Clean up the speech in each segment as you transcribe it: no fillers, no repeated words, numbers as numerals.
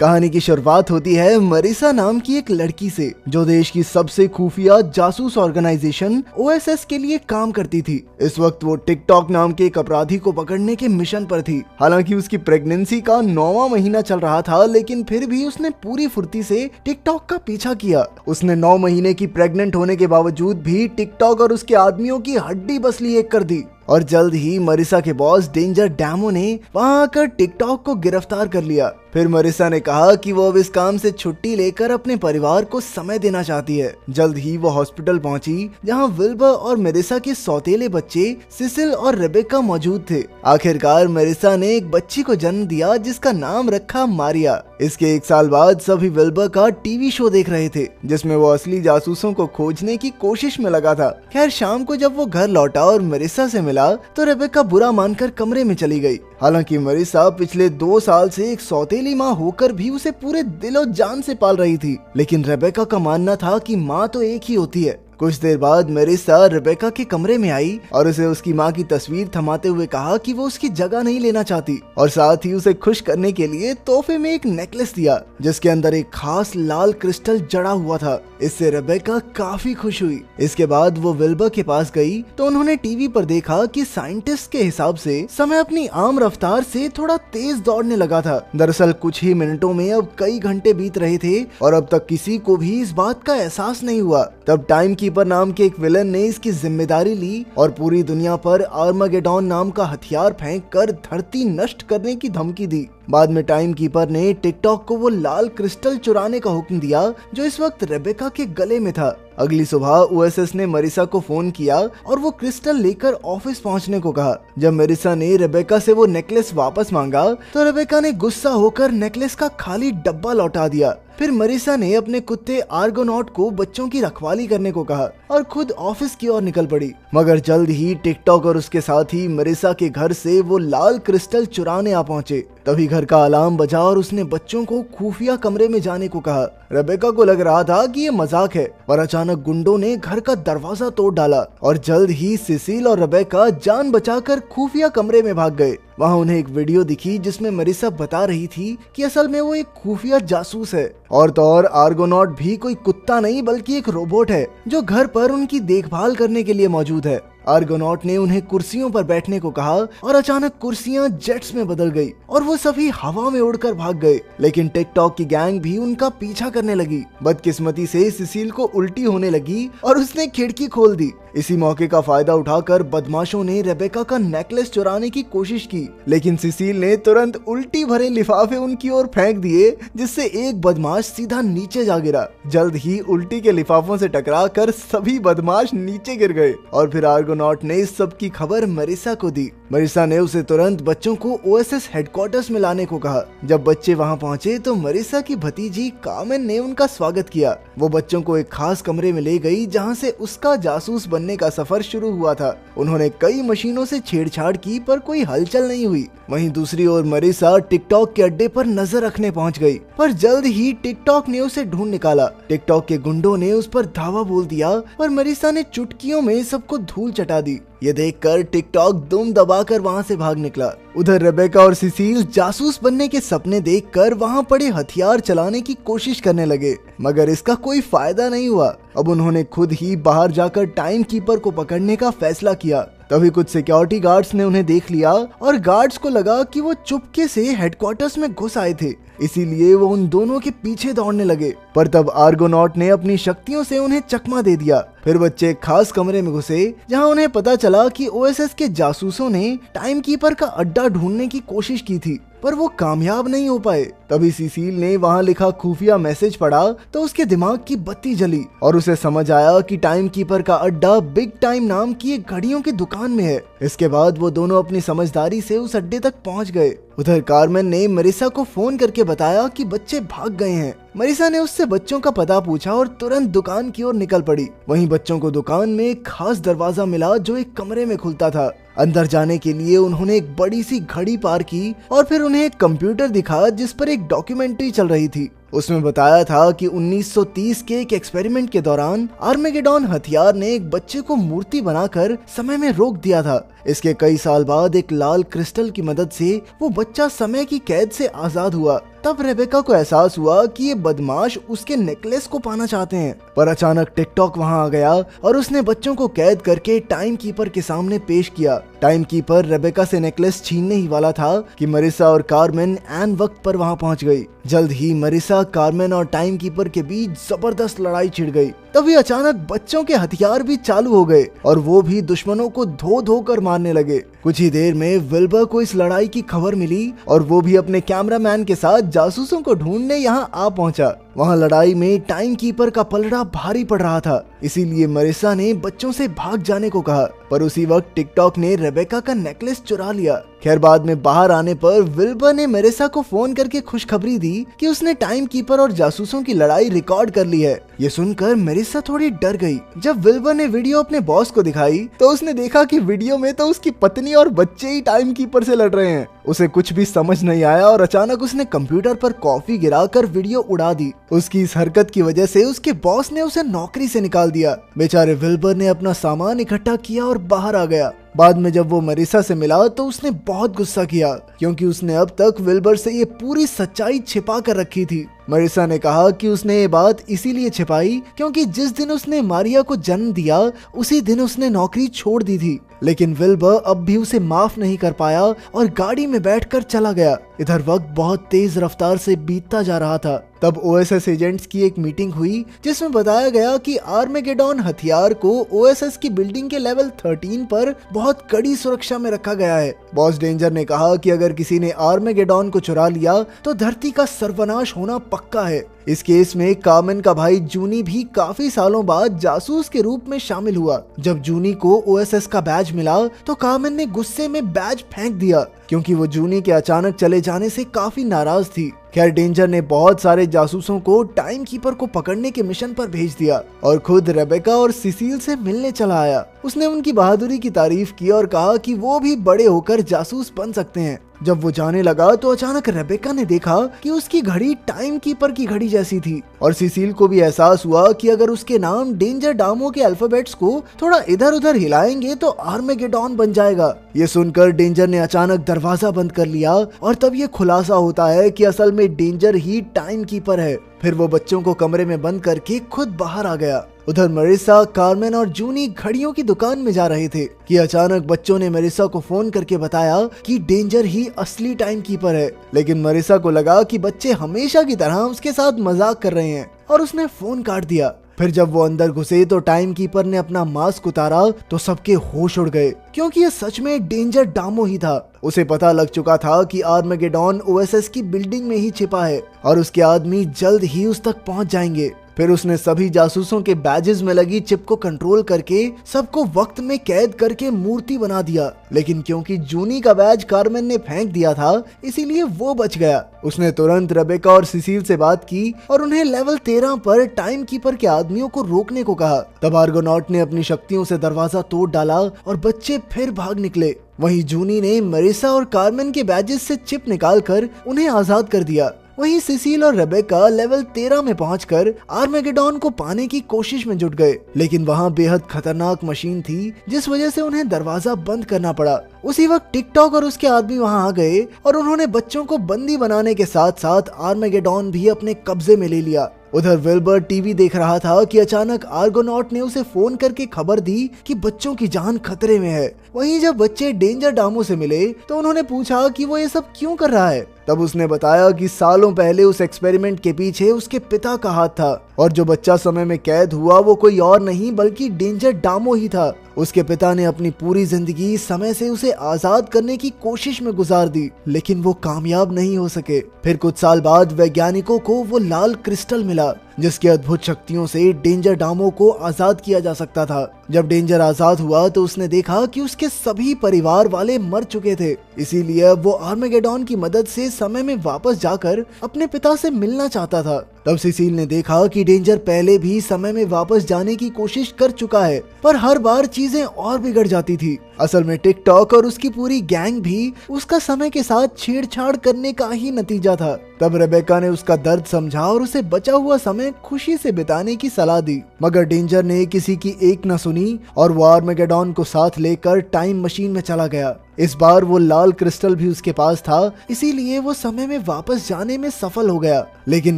कहानी की शुरुआत होती है मरीसा नाम की एक लड़की से, जो देश की सबसे खुफिया जासूस ऑर्गेनाइजेशन ओएसएस के लिए काम करती थी। इस वक्त वो टिकटॉक नाम के एक अपराधी को पकड़ने के मिशन पर थी। हालांकि उसकी प्रेगनेंसी का 9वां महीना चल रहा था, लेकिन फिर भी उसने पूरी फुर्ती से टिकटॉक का पीछा किया। उसने 9 महीने की प्रेग्नेंट होने के बावजूद भी टिकटॉक और उसके आदमियों की हड्डी बसली एक कर दी। और जल्द ही मरीसा के बॉस डेंजर डैमो ने वहां आकर टिकटॉक को गिरफ्तार कर लिया। फिर मरीसा ने कहा कि वो अब इस काम से छुट्टी लेकर अपने परिवार को समय देना चाहती है। जल्द ही वो हॉस्पिटल पहुंची, जहां विल्बर और मरीसा के सौतेले बच्चे सिसिल और रेबेका मौजूद थे। आखिरकार मरीसा ने एक बच्ची को जन्म दिया, जिसका नाम रखा मारिया। इसके 1 साल बाद सभी विल्बर का टीवी शो देख रहे थे, जिसमें वो असली जासूसों को खोजने की कोशिश में लगा था। खैर, शाम को जब वो घर लौटा और मरीसा से मिला तो रेबेका बुरा मानकर कमरे में चली गई। हालांकि मरीसा पिछले 2 साल से एक सौतेली माँ होकर भी उसे पूरे दिलो जान से पाल रही थी, लेकिन रेबेका का मानना था कि माँ तो एक ही होती है। कुछ देर बाद मरीसा रेबेका के कमरे में आई और उसे उसकी माँ की तस्वीर थमाते हुए कहा कि वो उसकी जगह नहीं लेना चाहती, और साथ ही उसे खुश करने के लिए तोहफे में एक नेकलेस दिया, जिसके अंदर एक खास लाल क्रिस्टल जड़ा हुआ था। इससे रेबेका काफी खुश हुई। इसके बाद वो विल्बर के पास गई तो उन्होंने टीवी पर देखा कि साइंटिस्ट के हिसाब से समय अपनी आम रफ्तार से थोड़ा तेज दौड़ने लगा था। दरअसल कुछ ही मिनटों में अब कई घंटे बीत रहे थे और अब तक किसी को भी इस बात का एहसास नहीं हुआ। तब टाइम कीपर नाम के एक विलन ने इसकी जिम्मेदारी ली और पूरी दुनिया पर आर्मागेडॉन नाम का हथियार फेंक कर धरती नष्ट करने की धमकी दी। बाद में टाइम कीपर ने टिकटॉक को वो लाल क्रिस्टल चुराने का हुक्म दिया, जो इस वक्त रेबेका के गले में था। अगली सुबह ओएसएस ने मरीसा को फोन किया और वो क्रिस्टल लेकर ऑफिस पहुंचने को कहा। जब मरीसा ने रेबेका से वो नेकलेस वापस मांगा तो रेबेका ने गुस्सा होकर नेकलेस का खाली डब्बा लौटा दिया। फिर मरीसा ने अपने कुत्ते आर्गोनॉट को बच्चों की रखवाली करने को कहा और खुद ऑफिस की ओर निकल पड़ी। मगर जल्द ही टिकटॉक और उसके साथ ही मरीसा के घर से वो लाल क्रिस्टल चुराने आ पहुंचे। तभी घर का अलार्म बजा और उसने बच्चों को खुफिया कमरे में जाने को कहा। रेबेका को लग रहा था कि ये मजाक है, पर अचानक गुंडों ने घर का दरवाजा तोड़ डाला और जल्द ही सिसिल और रेबेका जान बचाकर खुफिया कमरे में भाग गए। वहाँ उन्हें एक वीडियो दिखी जिसमें मरीसा बता रही थी कि असल में वो एक खुफिया जासूस है, और तो और आर्गोनॉट भी कोई कुत्ता नहीं बल्कि एक रोबोट है, जो घर पर उनकी देखभाल करने के लिए मौजूद है। आर्गोनॉट ने उन्हें कुर्सियों पर बैठने को कहा और अचानक कुर्सियां जेट्स में बदल गई और वो सभी हवा में उड़कर भाग गए। लेकिन टिकटॉक की गैंग भी उनका पीछा करने लगी। बदकिस्मती से सिसिल को उल्टी होने लगी और उसने खिड़की खोल दी। इसी मौके का फायदा उठाकर बदमाशों ने रेबेका का नेकलेस चुराने की कोशिश की, लेकिन सिसिल ने तुरंत उल्टी भरे लिफाफे उनकी ओर फेंक दिए, जिससे एक बदमाश सीधा नीचे जा गिरा। जल्द ही उल्टी के लिफाफों से टकराकर सभी बदमाश नीचे गिर गए और फिर आर्गोनॉट ने इस सब की खबर मरीसा को दी। मरीसा ने उसे तुरंत बच्चों को ओएसएस हेडक्वार्टर्स में लाने को कहा। जब बच्चे वहां पहुंचे तो मरीसा की भतीजी कार्मेन ने उनका स्वागत किया। वो बच्चों को एक खास कमरे में ले गई, जहां से उसका जासूस बनने का सफर शुरू हुआ था। उन्होंने कई मशीनों से छेड़छाड़ की, पर कोई हलचल नहीं हुई। वहीं दूसरी ओर मरीसा टिकटॉक के अड्डे पर नजर रखने पहुंच गई, पर जल्द ही टिकटॉक ने उसे ढूंढ निकाला। टिकटॉक के गुंडों ने उस पर धावा बोल दिया और मरीसा ने चुटकियों में सबको धूल चटा दी। ये देखकर टिकटॉक दुम दबाकर वहां से भाग निकला। उधर रेबेका और सिसिल जासूस बनने के सपने देखकर वहां पड़े हथियार चलाने की कोशिश करने लगे, मगर इसका कोई फायदा नहीं हुआ। अब उन्होंने खुद ही बाहर जाकर टाइम कीपर को पकड़ने का फैसला किया। तभी कुछ सिक्योरिटी गार्ड्स ने उन्हें देख लिया और गार्ड्स को लगा कि वो चुपके से हेडक्वार्टर्स में घुस आए थे, इसीलिए वो उन दोनों के पीछे दौड़ने लगे। पर तब आर्गोनॉट ने अपनी शक्तियों से उन्हें चकमा दे दिया। फिर बच्चे एक खास कमरे में घुसे, जहां उन्हें पता चला कि ओएसएस के जासूसों ने टाइम कीपर का अड्डा ढूंढने की कोशिश की थी, पर वो कामयाब नहीं हो पाए। तभी सिसिल ने वहां लिखा खुफिया मैसेज पढ़ा तो उसके दिमाग की बत्ती जली और उसे समझ आया कि टाइम कीपर का अड्डा बिग टाइम नाम की एक घड़ियों की दुकान में है। इसके बाद वो दोनों अपनी समझदारी से उस अड्डे तक पहुंच गए। उधर कार्मेन ने मरीसा को फोन करके बताया कि बच्चे भाग गए हैं। मरीसा ने उससे बच्चों का पता पूछा और तुरंत दुकान की ओर निकल पड़ी। वहीं बच्चों को दुकान में एक खास दरवाजा मिला जो एक कमरे में खुलता था। अंदर जाने के लिए उन्होंने एक बड़ी सी घड़ी पार की और फिर उन्हें एक कंप्यूटर दिखा जिस पर एक डॉक्यूमेंट्री चल रही थी। उसमें बताया था कि 1930 के एक एक्सपेरिमेंट के दौरान आर्मेगेडॉन हथियार ने एक बच्चे को मूर्ति बनाकर समय में रोक दिया था। इसके कई साल बाद एक लाल क्रिस्टल की मदद से वो बच्चा समय की कैद से आजाद हुआ। तब रेबेका को एहसास हुआ कि ये बदमाश उसके नेकलेस को पाना चाहते हैं, पर अचानक टिकटॉक वहां आ गया और उसने बच्चों को कैद करके टाइम कीपर के सामने पेश किया। टाइम कीपर रेबेका से नेकलेस छीनने ही वाला था कि मरिसा और कार्मेन ऐन वक्त पर वहां पहुंच गई। जल्द ही मरिसा, कार्मेन और टाइम कीपर के बीच जबरदस्त लड़ाई छिड़ गई। तभी अचानक बच्चों के हथियार भी चालू हो गए और वो भी दुश्मनों को धो धो कर मारने लगे। कुछ ही देर में विल्बर को इस लड़ाई की खबर मिली और वो भी अपने कैमरामैन के साथ जासूसों को ढूंढने यहाँ आ पहुंचा। वहाँ लड़ाई में टाइम कीपर का पलड़ा भारी पड़ रहा था, इसीलिए मरिसा ने बच्चों से भाग जाने को कहा, पर उसी वक्त टिकटॉक ने रेबेका का नेकलेस चुरा लिया। खैर बाद में बाहर आने पर विल्बर ने मरिसा को फोन करके खुशखबरी दी कि उसने टाइम कीपर और जासूसों की लड़ाई रिकॉर्ड कर ली है। ये सुनकर मरिसा थोड़ी डर गई। जब विल्बर ने वीडियो अपने बॉस को दिखाई तो उसने देखा कि वीडियो में तो उसकी पत्नी और बच्चे ही टाइम कीपर से लड़ रहे हैं। उसे कुछ भी समझ नहीं आया और अचानक उसने कंप्यूटर पर कॉफी गिराकर वीडियो उड़ा दी। उसकी इस हरकत की वजह से उसके बॉस ने उसे नौकरी से निकाल दिया। बेचारे विल्बर ने अपना सामान इकट्ठा किया और बाहर आ गया। बाद में जब वो मरिसा से मिला तो उसने बहुत गुस्सा किया, क्योंकि उसने अब तक विल्बर से ये पूरी सच्चाई छिपा कर रखी थी। मरिसा ने कहा कि उसने ये बात इसीलिए छिपाई क्योंकि जिस दिन उसने मारिया को जन्म दिया उसी दिन उसने नौकरी छोड़ दी थी। लेकिन विल्बर अब भी उसे माफ नहीं कर पाया और गाड़ी में बैठकर चला गया। इधर वक्त बहुत तेज रफ्तार से बीतता जा रहा था। तब ओएसएस एजेंट्स की एक मीटिंग हुई जिसमें बताया गया कि आर्मेगेडॉन हथियार को ओएसएस की बिल्डिंग के लेवल 13 पर बहुत कड़ी सुरक्षा में रखा गया है। बॉस डेंजर ने कहा कि अगर किसी ने आर्मेगेडॉन को चुरा लिया तो धरती का सर्वनाश होना पक्का है। इस केस में कार्मेन का भाई जूनी भी काफी सालों बाद जासूस के रूप में शामिल हुआ। जब जूनी को ओएसएस का बैज मिला तो कार्मेन ने गुस्से में बैज फेंक दिया, क्योंकि वो जूनी के अचानक चले जाने से काफी नाराज थी। खैर डेंजर ने बहुत सारे जासूसों को टाइम कीपर को पकड़ने के मिशन पर भेज दिया और खुद रेबेका और सिसिल से मिलने चला आया। उसने उनकी बहादुरी की तारीफ की और कहा कि वो भी बड़े होकर जासूस बन सकते हैं। जब वो जाने लगा तो अचानक रेबेका ने देखा कि उसकी घड़ी टाइम कीपर की घड़ी जैसी थी और सिसिल को भी एहसास हुआ कि अगर उसके नाम डेंजर डामो के अल्फाबेट्स को थोड़ा इधर उधर हिलाएंगे तो आर्मेगेडॉन बन जाएगा। ये सुनकर डेंजर ने अचानक दरवाजा बंद कर लिया और तब ये खुलासा होता है कि असल में डेंजर ही टाइम कीपर है। फिर वो बच्चों को कमरे में बंद करके खुद बाहर आ गया। उधर मरिसा, कार्मेन और जूनी घड़ियों की दुकान में जा रहे थे कि अचानक बच्चों ने मरिसा को फोन करके बताया कि डेंजर ही असली टाइम कीपर है। लेकिन मरिसा को लगा कि बच्चे हमेशा की तरह उसके साथ मजाक कर रहे हैं और उसने फोन काट दिया। फिर जब वो अंदर घुसे तो टाइम कीपर ने अपना मास्क उतारा तो सबके होश उड़ गए, क्योंकि ये सच में डेंजर डामो ही था। उसे पता लग चुका था कि आर्मेगेडॉन ओएसएस की बिल्डिंग में ही छिपा है और उसके आदमी जल्द ही उस तक पहुंच जाएंगे। फिर उसने सभी जासूसों के बैजेस में लगी चिप को कंट्रोल करके सबको वक्त में कैद करके मूर्ति बना दिया। लेकिन क्योंकि जूनी का बैज कार्मेन ने फेंक दिया था इसीलिए वो बच गया। उसने तुरंत रेबेका और सिसिल से बात की और उन्हें लेवल 13 पर टाइम कीपर के आदमियों को रोकने को कहा। तब आर्गोनॉट ने अपनी शक्तियों से दरवाजा तोड़ डाला और बच्चे फिर भाग निकले। वहीं जूनी ने मरिसा और कार्मेन के बैजेस से चिप निकालकर उन्हें आजाद कर दिया। वहीं सिसिल और रेबेका लेवल 13 में पहुंचकर आर्मेगेडॉन को पाने की कोशिश में जुट गए, लेकिन वहां बेहद खतरनाक मशीन थी जिस वजह से उन्हें दरवाजा बंद करना पड़ा। उसी वक्त टिकटॉक और उसके आदमी वहां आ गए और उन्होंने बच्चों को बंदी बनाने के साथ साथ आर्मेगेडॉन भी अपने कब्जे में ले लिया। उधर विल्बर टीवी देख रहा था कि अचानक आर्गोनॉट ने उसे फोन करके खबर दी कि बच्चों की जान खतरे में है। वहीं जब बच्चे डेंजर डामो से मिले तो उन्होंने पूछा कि वो ये सब क्यों कर रहा है। तब उसने बताया कि सालों पहले उस एक्सपेरिमेंट के पीछे उसके पिता का हाथ था और जो बच्चा समय में कैद हुआ वो कोई और नहीं बल्कि डेंजर डामो ही था। उसके पिता ने अपनी पूरी जिंदगी समय से उसे आजाद करने की कोशिश में गुजार दी, लेकिन वो कामयाब नहीं हो सके। फिर कुछ साल बाद वैज्ञानिकों को वो लाल क्रिस्टल मिला जिसकी अद्भुत शक्तियों से डेंजर डामो को आजाद किया जा सकता था। जब डेंजर आजाद हुआ तो उसने देखा कि उसके सभी परिवार वाले मर चुके थे, इसीलिए वो आर्मेगेडॉन की मदद से समय में वापस जाकर अपने पिता से मिलना चाहता था। तब सिसिल ने देखा कि डेंजर पहले भी समय में वापस जाने की कोशिश कर चुका है, पर हर बार चीजें और बिगड़ जाती थी। असल में टिकटॉक और उसकी पूरी गैंग भी उसका समय के साथ छेड़छाड़ करने का ही नतीजा था। तब रेबेका ने उसका दर्द समझा और उसे बचा हुआ समय खुशी से बिताने की सलाह दी, मगर डेंजर ने किसी की एक न सुनी और वो आर्मेगेडॉन को साथ लेकर टाइम मशीन में चला गया। इस बार वो लाल क्रिस्टल भी उसके पास था, इसीलिए वो समय में वापस जाने में सफल हो गया। लेकिन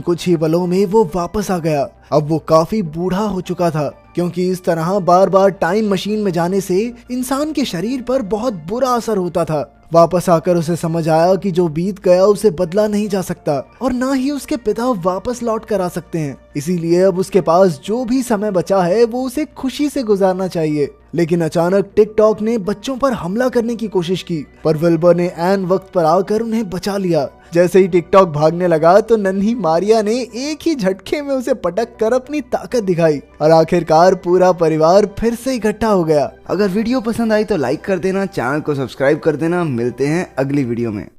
कुछ ही पलों में वो वापस आ गया। अब वो काफी बूढ़ा हो चुका था, क्योंकि इस तरह बार बार टाइम मशीन में जाने से इंसान के शरीर पर बहुत बुरा असर होता था। वापस आकर उसे समझ आया कि जो बीत गया उसे बदला नहीं जा सकता और ना ही उसके पिता वापस लौट कर आ सकते हैं। इसीलिए अब उसके पास जो भी समय बचा है वो उसे खुशी से गुजारना चाहिए। लेकिन अचानक टिकटॉक ने बच्चों पर हमला करने की कोशिश की, पर विल्बर ने ऐन वक्त पर आकर उन्हें बचा लिया। जैसे ही टिकटॉक भागने लगा तो नन्ही मारिया ने एक ही झटके में उसे पटक कर अपनी ताकत दिखाई और आखिरकार पूरा परिवार फिर से इकट्ठा हो गया। अगर वीडियो पसंद आई तो लाइक कर देना, चैनल को सब्सक्राइब कर देना। मिलते हैं अगली वीडियो में।